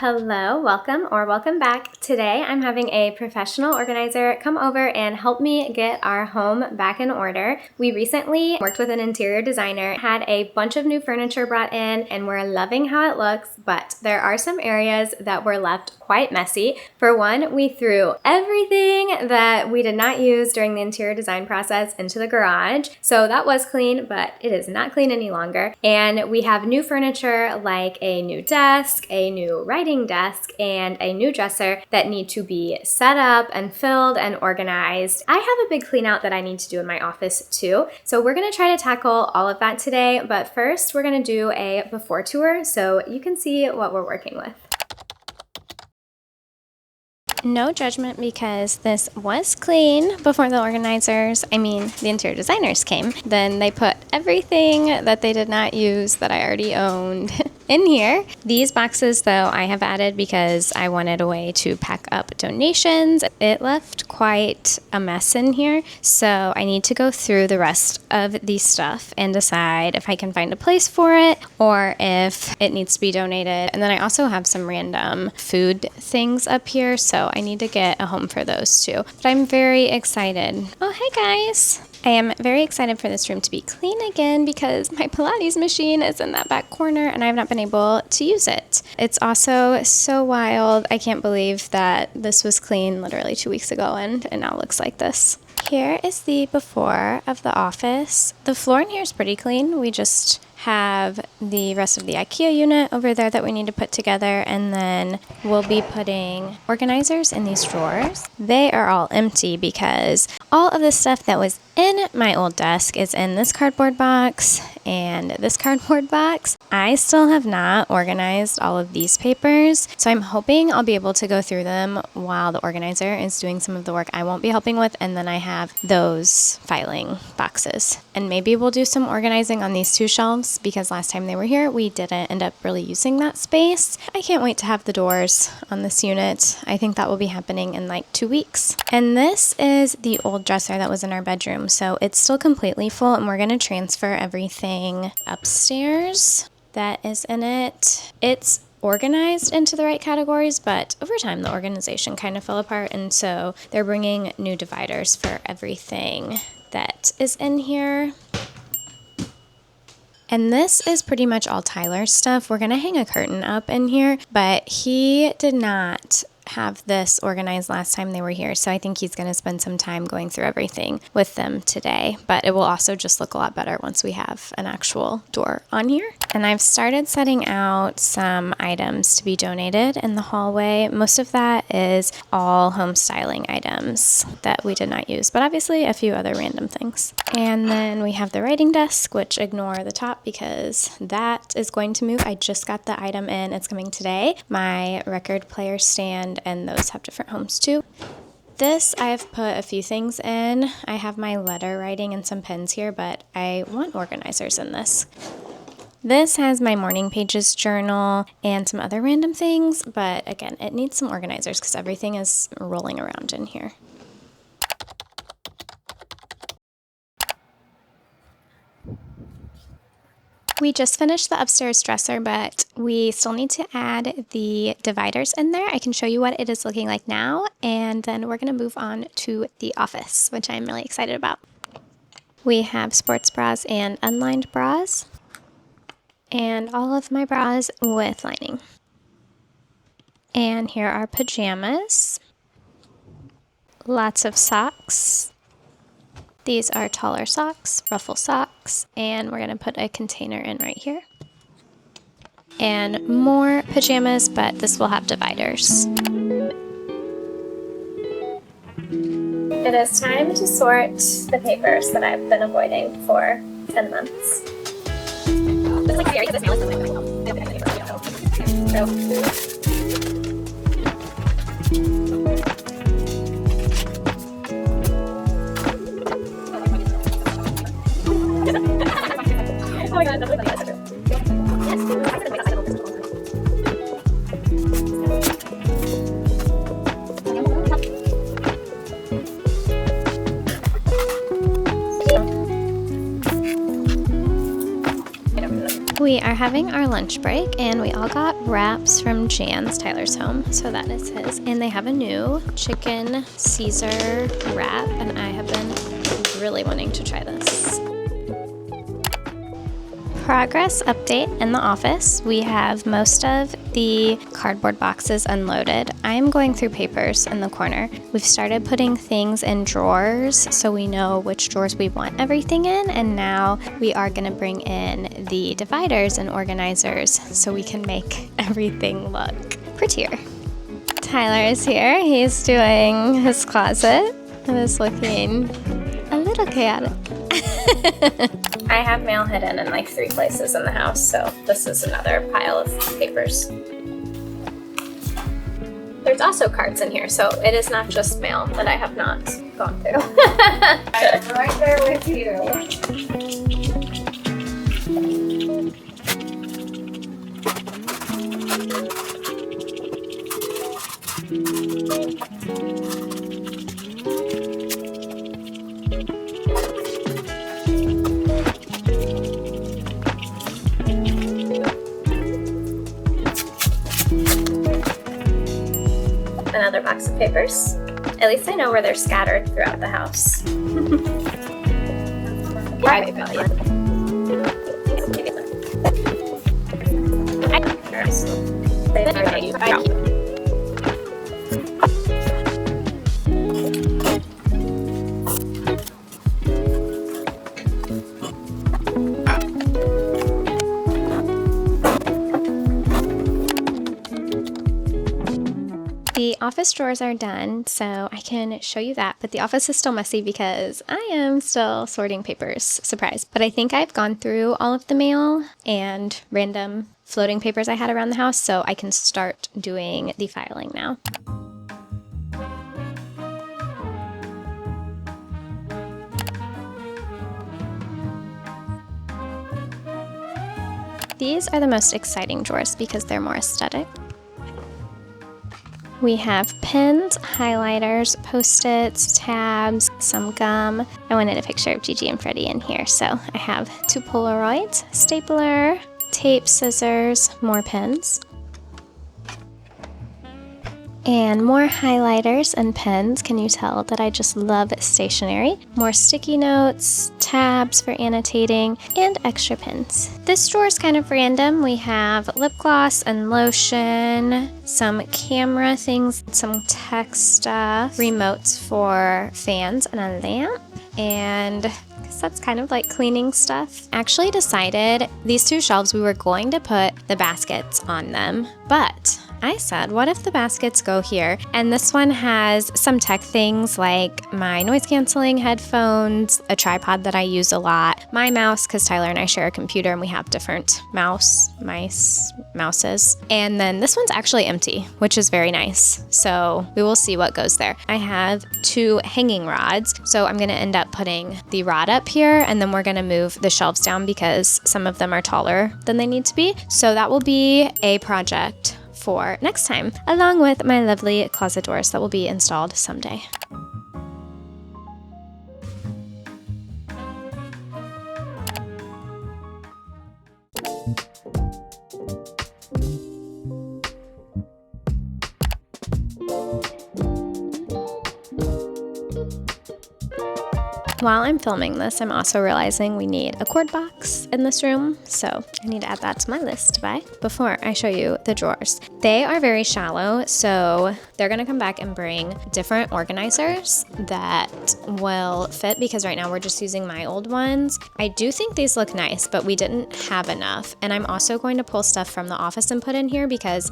Hello, welcome or welcome back. Today I'm having a professional organizer come over and help me get our home back in order. We recently worked with an interior designer, had a bunch of new furniture brought in, and we're loving how it looks, but there are some areas that were left quite messy. For one, we threw everything that we did not use during the interior design process into the garage. So that was clean, but it is not clean any longer. And we have new furniture like a new desk, a new writing desk, and a new dresser that need to be set up and filled and organized. I have a big clean out that I need to do in my office too. So we're gonna try to tackle all of that today, but first we're gonna do a before tour so you can see what we're working with. No judgment because this was clean before the the interior designers came. Then they put everything that they did not use that I already owned in here. These boxes though I have added because I wanted a way to pack up donations. It left quite a mess in here, so I need to go through the rest of the stuff and decide if I can find a place for it or if it needs to be donated. And then I also have some random food things up here, so I need to get a home for those too. But I'm very excited. Oh, hey guys! I am very excited for this room to be clean again because my Pilates machine is in that back corner and I have not been able to use it. It's also so wild. I can't believe that this was clean literally 2 weeks ago and it now looks like this. Here is the before of the office. The floor in here is pretty clean. We just have the rest of the IKEA unit over there that we need to put together, and then we'll be putting organizers in these drawers. They are all empty because all of the stuff that was in my old desk is in this cardboard box and this cardboard box. I still have not organized all of these papers, so I'm hoping I'll be able to go through them while the organizer is doing some of the work I won't be helping with, and then I have those filing boxes. And maybe we'll do some organizing on these two shelves because last time they were here, we didn't end up really using that space. I can't wait to have the doors on this unit. I think that will be happening in like 2 weeks. And this is the old dresser that was in our bedroom. So it's still completely full and we're going to transfer everything upstairs that is in it. It's organized into the right categories, but over time the organization kind of fell apart, and so they're bringing new dividers for everything that is in here. And this is pretty much all Tyler's stuff. We're gonna hang a curtain up in here, but he did not have this organized last time they were here, so I think he's going to spend some time going through everything with them today, but it will also just look a lot better once we have an actual door on here. And I've started setting out some items to be donated in the hallway. Most of that is all home styling items that we did not use, but obviously a few other random things. And then we have the writing desk, which ignore the top because that is going to move. I just got the item in, it's coming today. My record player stand, and those have different homes too. This I've put a few things in. I have my letter writing and some pens here, but I want organizers in this. This has my morning pages journal and some other random things, but again, it needs some organizers because everything is rolling around in here. We just finished the upstairs dresser, but we still need to add the dividers in there. I can show you what it is looking like now, and then we're going to move on to the office, which I'm really excited about. We have sports bras and unlined bras, and all of my bras with lining. And here are pajamas, lots of socks. These are taller socks, ruffle socks, and we're going to put a container in right here. And more pajamas, but this will have dividers. It is time to sort the papers that I've been avoiding for 10 months. Oh my god, that's really nice. We are having our lunch break and we all got wraps from Jan's, Tyler's home. So that is his. And they have a new chicken Caesar wrap and I have been really wanting to try this. Progress update in the office. We have most of the cardboard boxes unloaded. I'm going through papers in the corner. We've started putting things in drawers so we know which drawers we want everything in, and now we are going to bring in the dividers and organizers so we can make everything look prettier. Tyler is here. He's doing his closet and it's looking a little chaotic. I have mail hidden in like 3 places in the house, so this is another pile of papers. There's also cards in here, so it is not just mail that I have not gone through. I'm right there with you. Another box of papers. At least I know where they're scattered throughout the house. Private value. The office drawers are done, so I can show you that, but the office is still messy because I am still sorting papers. Surprise. But I think I've gone through all of the mail and random floating papers I had around the house, so I can start doing the filing now. These are the most exciting drawers because they're more aesthetic. We have pens, highlighters, Post-its, tabs, some gum. I wanted a picture of Gigi and Freddie in here, so I have 2 Polaroids, stapler, tape, scissors, more pens, and more highlighters and pens. Can you tell that I just love stationery? More sticky notes, tabs for annotating, and extra pins. This drawer is kind of random. We have lip gloss and lotion, some camera things, some tech stuff, remotes for fans, and a lamp, and that's kind of like cleaning stuff. Actually decided these 2 shelves we were going to put the baskets on them, but I said, what if the baskets go here? And this one has some tech things like my noise canceling headphones, a tripod that I use a lot, my mouse, because Tyler and I share a computer and we have different mouses. And then this one's actually empty, which is very nice. So we will see what goes there. I have 2 hanging rods. So I'm going to end up putting the rod up here and then we're going to move the shelves down because some of them are taller than they need to be. So that will be a project for next time, along with my lovely closet doors that will be installed someday. While I'm filming this, I'm also realizing we need a cord box in this room, so I need to add that to my list to buy before I show you the drawers. They are very shallow, so they're gonna come back and bring different organizers that will fit because right now we're just using my old ones. I do think these look nice, but we didn't have enough, and I'm also going to pull stuff from the office and put in here because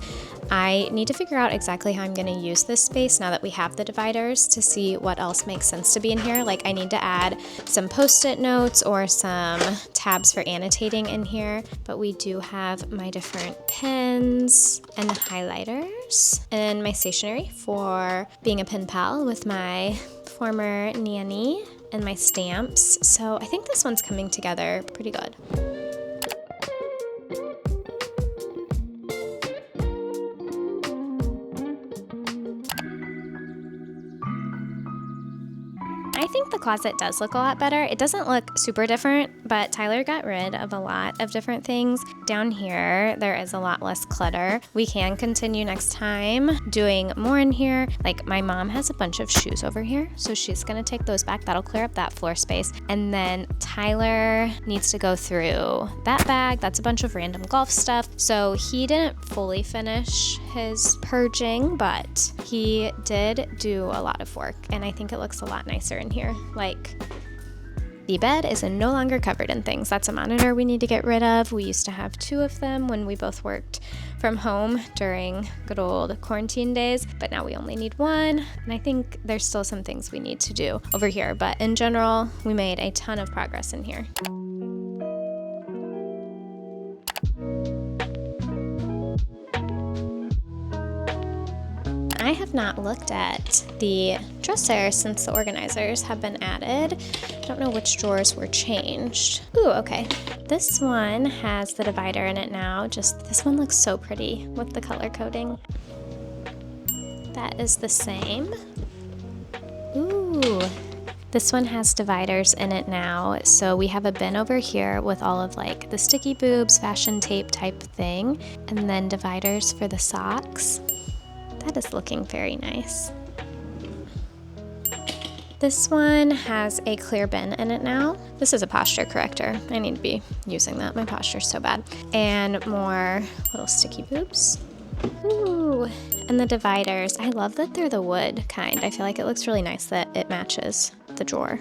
I need to figure out exactly how I'm gonna use this space now that we have the dividers to see what else makes sense to be in here. Like I need to add some Post-it notes or some tabs for annotating in here, but we do have my different pens and highlighters and my stationery for being a pen pal with my former nanny and my stamps. So I think this one's coming together pretty good. I think the closet does look a lot better. It doesn't look super different, but Tyler got rid of a lot of different things. Down here, there is a lot less clutter. We can continue next time doing more in here. Like my mom has a bunch of shoes over here, so she's gonna take those back. That'll clear up that floor space. And then Tyler needs to go through that bag. That's a bunch of random golf stuff. So he didn't fully finish his purging, but he did do a lot of work, and I think it looks a lot nicer in here. Like, the bed is no longer covered in things. That's a monitor we need to get rid of. We used to have 2 of them when we both worked from home during good old quarantine days, but now we only need 1. And I think there's still some things we need to do over here, but in general, we made a ton of progress in here. I have not looked at the dresser since the organizers have been added. I don't know which drawers were changed. Ooh, okay. This one has the divider in it now. Just this one looks so pretty with the color coding. That is the same. Ooh. This one has dividers in it now, so we have a bin over here with all of like the sticky boobs, fashion tape type thing, and then dividers for the socks. That is looking very nice. This one has a clear bin in it now. This is a posture corrector. I need to be using that. My posture's so bad. And more little sticky boobs. Ooh, and the dividers. I love that they're the wood kind. I feel like it looks really nice that it matches the drawer.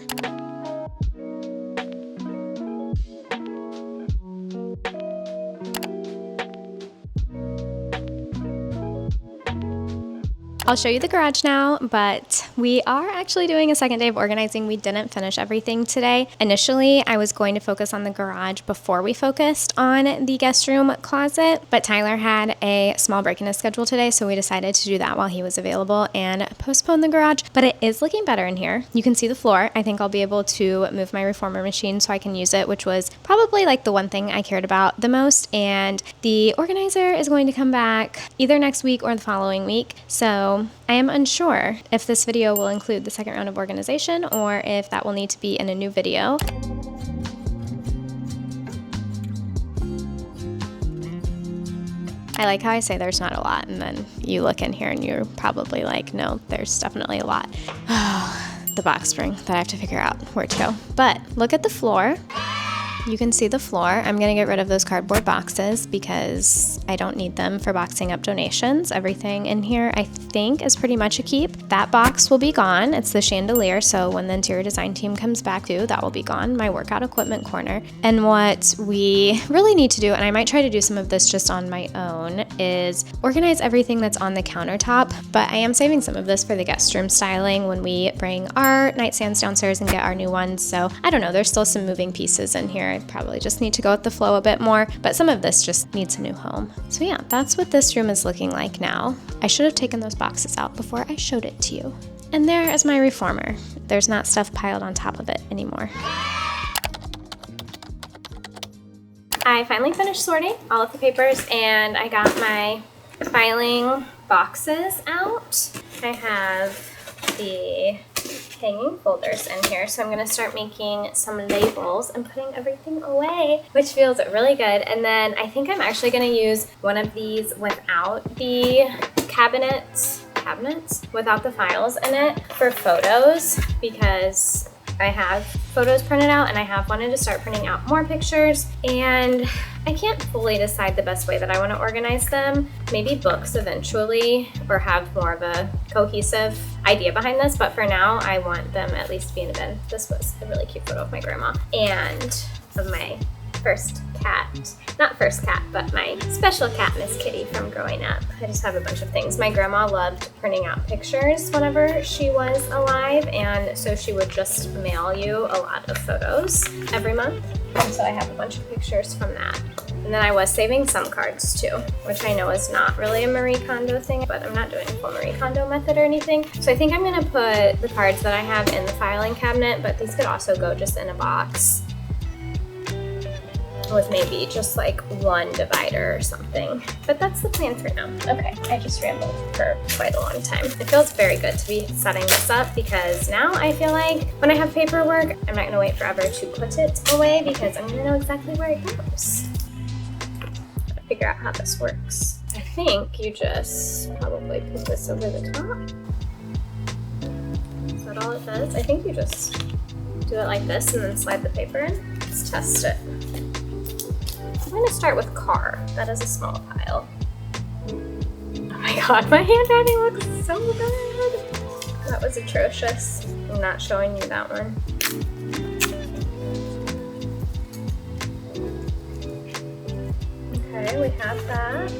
I'll show you the garage now, but we are actually doing a second day of organizing. We didn't finish everything today. Initially, I was going to focus on the garage before we focused on the guest room closet, but Tyler had a small break in his schedule today, so we decided to do that while he was available and postpone the garage, but it is looking better in here. You can see the floor. I think I'll be able to move my reformer machine so I can use it, which was probably like the one thing I cared about the most, and the organizer is going to come back either next week or the following week, so I am unsure if this video will include the second round of organization or if that will need to be in a new video. I like how I say there's not a lot, and then you look in here and you're probably like, no, there's definitely a lot. The box spring that I have to figure out where to go. But look at the floor. You can see the floor. I'm gonna get rid of those cardboard boxes because I don't need them for boxing up donations. Everything in here I think is pretty much a keep. That box will be gone. It's the chandelier, so when the interior design team comes back too, that will be gone. My workout equipment corner. And what we really need to do, and I might try to do some of this just on my own, is organize everything that's on the countertop, but I am saving some of this for the guest room styling when we bring our nightstands downstairs and get our new ones. So I don't know, there's still some moving pieces in here. I probably just need to go with the flow a bit more, but some of this just needs a new home. So yeah, that's what this room is looking like now. I should have taken those boxes out before I showed it to you. And there is my reformer. There's not stuff piled on top of it anymore. I finally finished sorting all of the papers and I got my filing boxes out. I have the hanging folders in here, so I'm gonna start making some labels and putting everything away, which feels really good. And then I think I'm actually gonna use one of these without the cabinets, without the files in it for photos, because I have photos printed out and I have wanted to start printing out more pictures, and I can't fully decide the best way that I want to organize them. Maybe books eventually, or have more of a cohesive idea behind this, but for now I want them at least to be in a bin. This was a really cute photo of my grandma and of my first cat. Not first cat, but my special cat, Miss Kitty, from growing up. I just have a bunch of things. My grandma loved printing out pictures whenever she was alive, and so she would just mail you a lot of photos every month. And so I have a bunch of pictures from that. And then I was saving some cards too, which I know is not really a Marie Kondo thing, but I'm not doing a full Marie Kondo method or anything. So I think I'm gonna put the cards that I have in the filing cabinet, but these could also go just in a box with maybe just like one divider or something. But that's the plan for now. Okay, I just rambled for quite a long time. It feels very good to be setting this up because now I feel like when I have paperwork, I'm not gonna wait forever to put it away because I'm gonna know exactly where it goes. Gotta figure out how this works. I think you just probably put this over the top. Is that all it does? I think you just do it like this and then slide the paper in. Let's test it. I'm gonna start with car. That is a small pile. Oh my god, my handwriting looks so bad. That was atrocious. I'm not showing you that one. Okay, we have that.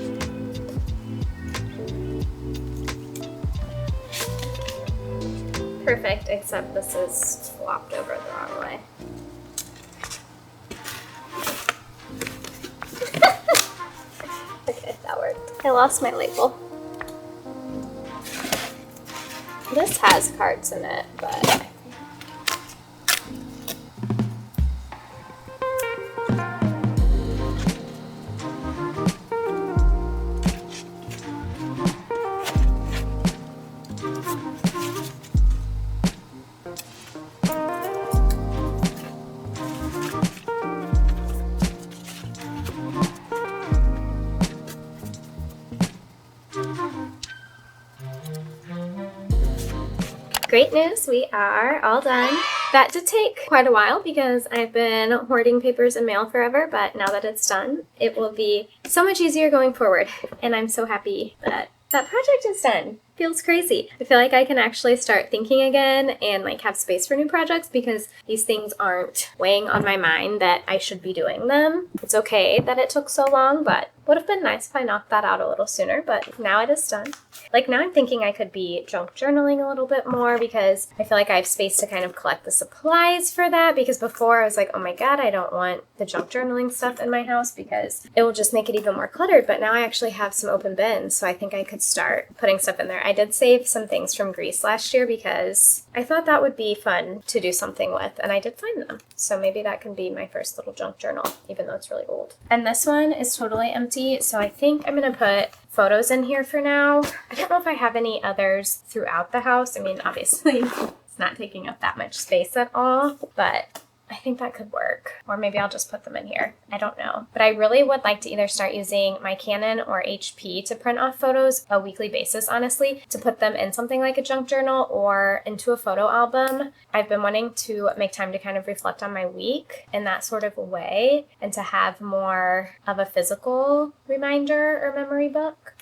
Perfect, except this is flopped over the wrong way. Okay, that worked. I lost my label. This has cards in it, but great news, we are all done. That did take quite a while because I've been hoarding papers and mail forever, but now that it's done, it will be so much easier going forward. And I'm so happy that that project is done. Feels crazy. I feel like I can actually start thinking again and like have space for new projects because these things aren't weighing on my mind that I should be doing them. It's okay that it took so long, but would have been nice if I knocked that out a little sooner, but now it is done. Like now I'm thinking I could be junk journaling a little bit more because I feel like I have space to kind of collect the supplies for that, because before I was like, oh my god, I don't want the junk journaling stuff in my house because it will just make it even more cluttered, but now I actually have some open bins, so I think I could start putting stuff in there. I did save some things from Greece last year because I thought that would be fun to do something with, and I did find them. So maybe that can be my first little junk journal, even though it's really old. And this one is totally empty, so I think I'm gonna put photos in here for now. I don't know if I have any others throughout the house. I mean, obviously it's not taking up that much space at all, but I think that could work. Or maybe I'll just put them in here. I don't know. But I really would like to either start using my Canon or HP to print off photos a weekly basis, honestly, to put them in something like a junk journal or into a photo album. I've been wanting to make time to kind of reflect on my week in that sort of a way and to have more of a physical reminder or memory book.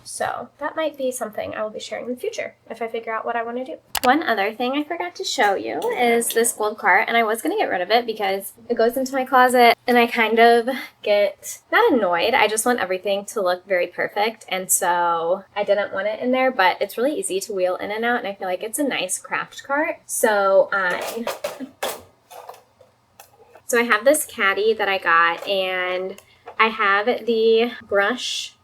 So that might be something I will be sharing in the future if I figure out what I want to do. One other thing I forgot to show you is this gold cart, and I was going to get rid of it because it goes into my closet and I kind of get, not annoyed, I just want everything to look very perfect, and so I didn't want it in there, but it's really easy to wheel in and out, and I feel like it's a nice craft cart. So I have this caddy that I got, and I have the brush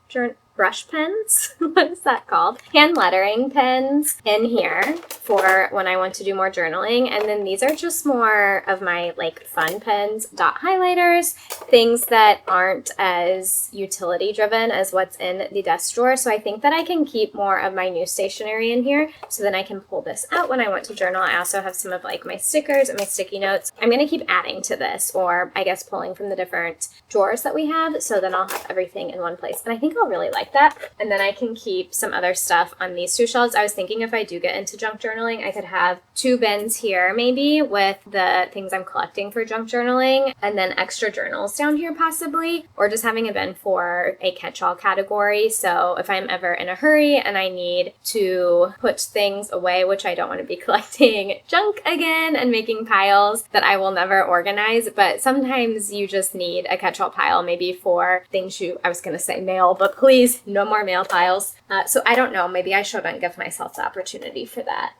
pens, what is that called? Hand lettering pens in here for when I want to do more journaling. And then these are just more of my like fun pens, dot highlighters, things that aren't as utility driven as what's in the desk drawer. So I think that I can keep more of my new stationery in here, so then I can pull this out when I want to journal. I also have some of like my stickers and my sticky notes. I'm going to keep adding to this, or I guess pulling from the different drawers that we have, so then I'll have everything in one place. And I think I'll really like that. And then I can keep some other stuff on these two shelves. I was thinking if I do get into junk journaling, I could have two bins here maybe with the things I'm collecting for junk journaling, and then extra journals down here possibly, or just having a bin for a catch-all category. So if I'm ever in a hurry and I need to put things away, which I don't want to be collecting junk again and making piles that I will never organize, but sometimes you just need a catch-all pile maybe for things I was going to say mail, but please, no more mail piles. So I don't know, maybe I shouldn't give myself the opportunity for that.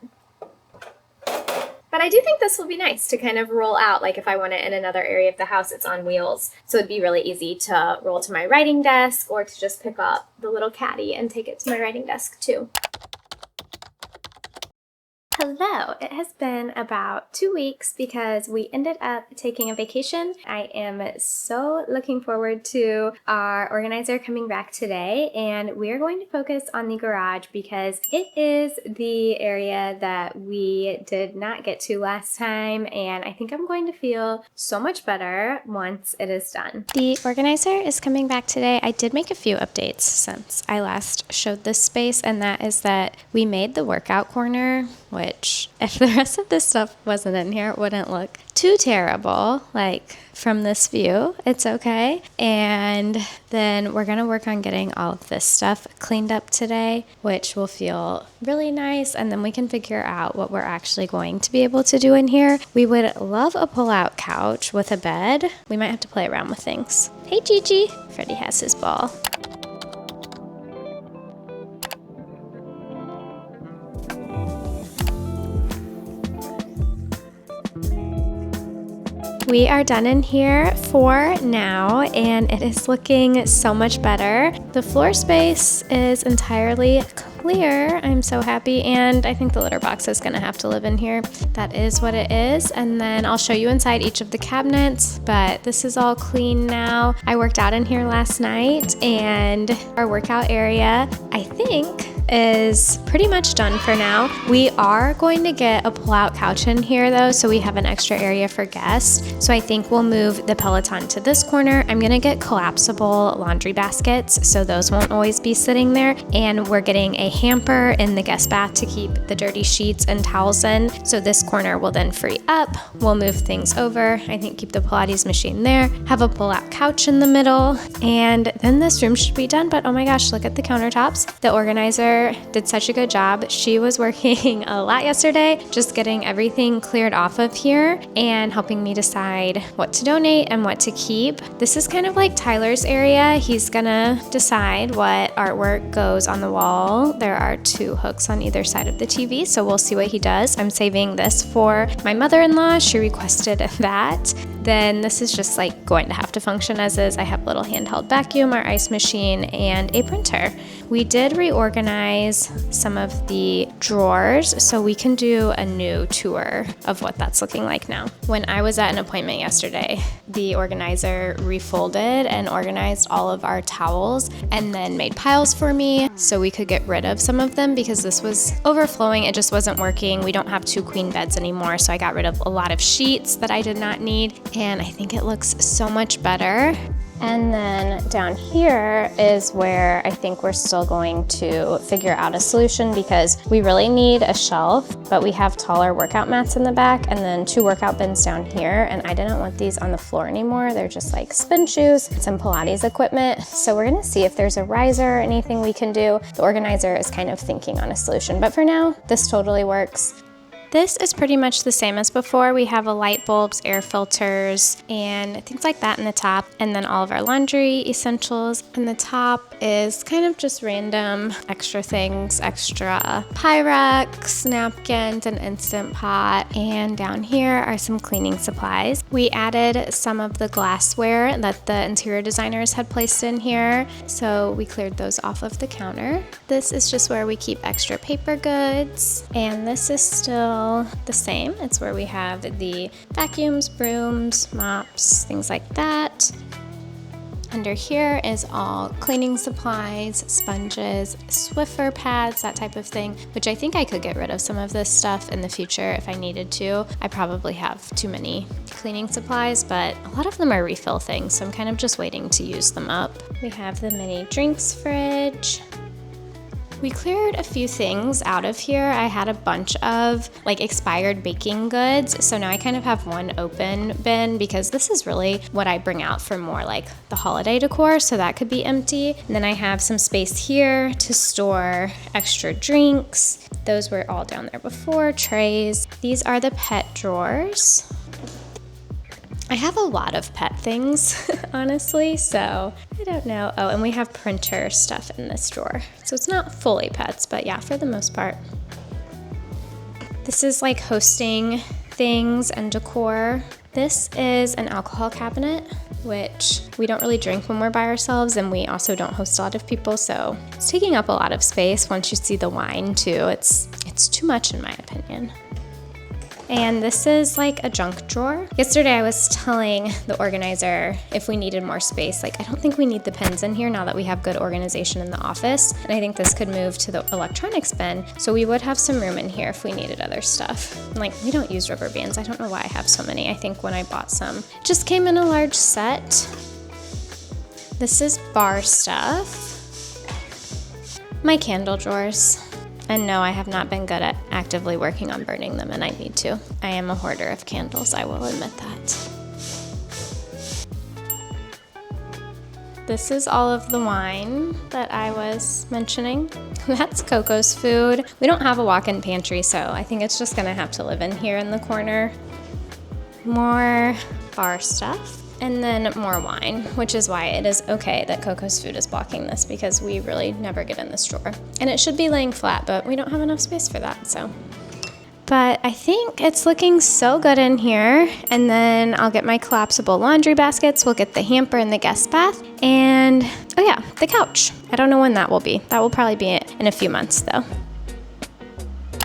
But I do think this will be nice to kind of roll out, like if I want it in another area of the house, it's on wheels. So it'd be really easy to roll to my writing desk or to just pick up the little caddy and take it to my writing desk too. Hello! It has been about 2 weeks because we ended up taking a vacation. I am so looking forward to our organizer coming back today, and we are going to focus on the garage because it is the area that we did not get to last time, and I think I'm going to feel so much better once it is done. The organizer is coming back today. I did make a few updates since I last showed this space, and that is that we made the workout corner, which if the rest of this stuff wasn't in here, it wouldn't look too terrible. Like from this view, it's okay. And then we're gonna work on getting all of this stuff cleaned up today, which will feel really nice. And then we can figure out what we're actually going to be able to do in here. We would love a pull-out couch with a bed. We might have to play around with things. Hey, Gigi. Freddie has his ball. We are done in here for now, and it is looking so much better. The floor space is entirely clear. I'm so happy, and I think the litter box is gonna have to live in here. That is what it is, and then I'll show you inside each of the cabinets, but this is all clean now. I worked out in here last night, and our workout area, I think, is pretty much done for now. We are going to get a pull-out couch in here though, so we have an extra area for guests. So I think we'll move the Peloton to this corner. I'm gonna get collapsible laundry baskets, so those won't always be sitting there. And we're getting a hamper in the guest bath to keep the dirty sheets and towels in. So this corner will then free up. We'll move things over. I think keep the Pilates machine there, have a pull-out couch in the middle, and then this room should be done. But oh my gosh, look at the countertops. The organizer did such a good job. She was working a lot yesterday, just getting everything cleared off of here and helping me decide what to donate and what to keep. This is kind of like Tyler's area. He's gonna decide what artwork goes on the wall. There are 2 hooks on either side of the TV, so we'll see what he does. I'm saving this for my mother-in-law. She requested that. Then this is just like going to have to function as is. I have a little handheld vacuum, our ice machine, and a printer. We did reorganize some of the drawers so we can do a new tour of what that's looking like now. When I was at an appointment yesterday, the organizer refolded and organized all of our towels and then made piles for me so we could get rid of some of them because this was overflowing. It just wasn't working. We don't have 2 queen beds anymore, so I got rid of a lot of sheets that I did not need, and I think it looks so much better. And then down here is where I think we're still going to figure out a solution because we really need a shelf, but we have taller workout mats in the back and then 2 workout bins down here, and I didn't want these on the floor anymore. They're just like spin shoes, some Pilates equipment. So we're gonna see if there's a riser or anything we can do. The organizer is kind of thinking on a solution, but for now, this totally works. This is pretty much the same as before. We have a light bulbs, air filters, and things like that in the top, and then all of our laundry essentials. And the top is kind of just random extra things, extra Pyrex, napkins, an Instant Pot, and down here are some cleaning supplies. We added some of the glassware that the interior designers had placed in here, so we cleared those off of the counter. This is just where we keep extra paper goods, and this is still the same. It's where we have the vacuums, brooms, mops, things like that. Under here is all cleaning supplies, sponges, Swiffer pads, that type of thing, which I think I could get rid of some of this stuff in the future if I needed to. I probably have too many cleaning supplies, but a lot of them are refill things, so I'm kind of just waiting to use them up. We have the mini drinks fridge. We cleared a few things out of here. I had a bunch of like expired baking goods, so now I kind of have one open bin because this is really what I bring out for more like the holiday decor, so that could be empty. And then I have some space here to store extra drinks. Those were all down there before, trays. These are the pet drawers. I have a lot of pet things, honestly, so I don't know. Oh, and we have printer stuff in this drawer. So it's not fully pets, but yeah, for the most part. This is like hosting things and decor. This is an alcohol cabinet, which we don't really drink when we're by ourselves, and we also don't host a lot of people, so it's taking up a lot of space. Once you see the wine too, it's too much in my opinion. And this is like a junk drawer. Yesterday I was telling the organizer if we needed more space. Like, I don't think we need the pens in here now that we have good organization in the office. And I think this could move to the electronics bin. So we would have some room in here if we needed other stuff. And like, we don't use rubber bands. I don't know why I have so many. I think when I bought some, it just came in a large set. This is bar stuff. My candle drawers. And no, I have not been good at actively working on burning them, and I need to. I am a hoarder of candles, I will admit that. This is all of the wine that I was mentioning. That's Coco's food. We don't have a walk-in pantry, so I think it's just gonna have to live in here in the corner. More bar stuff. And then more wine, which is why it is okay that Coco's food is blocking this, because we really never get in this drawer. And it should be laying flat, but we don't have enough space for that, so. But I think it's looking so good in here. And then I'll get my collapsible laundry baskets. We'll get the hamper and the guest bath. And, oh yeah, the couch. I don't know when that will be. That will probably be in a few months though.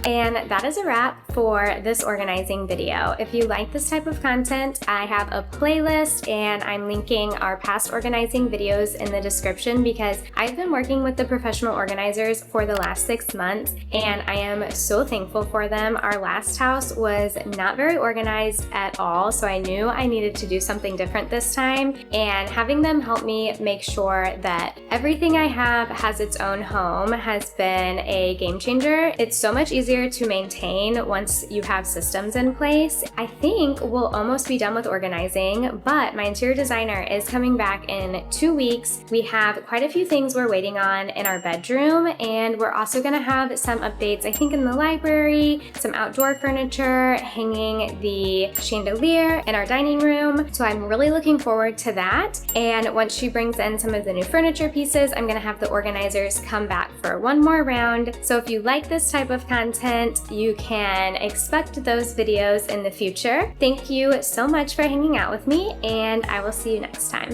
And that is a wrap for this organizing video. If you like this type of content, I have a playlist and I'm linking our past organizing videos in the description, because I've been working with the professional organizers for the last 6 months and I am so thankful for them. Our last house was not very organized at all, so I knew I needed to do something different this time, and having them help me make sure that everything I have has its own home has been a game changer. It's so much easier to maintain once you have systems in place. I think we'll almost be done with organizing, but my interior designer is coming back in 2 weeks. We have quite a few things we're waiting on in our bedroom, and we're also gonna have some updates, I think, in the library, some outdoor furniture, hanging the chandelier in our dining room. So I'm really looking forward to that. And once she brings in some of the new furniture pieces, I'm gonna have the organizers come back for one more round. So if you like this type of content, you can expect those videos in the future. Thank you so much for hanging out with me, and I will see you next time.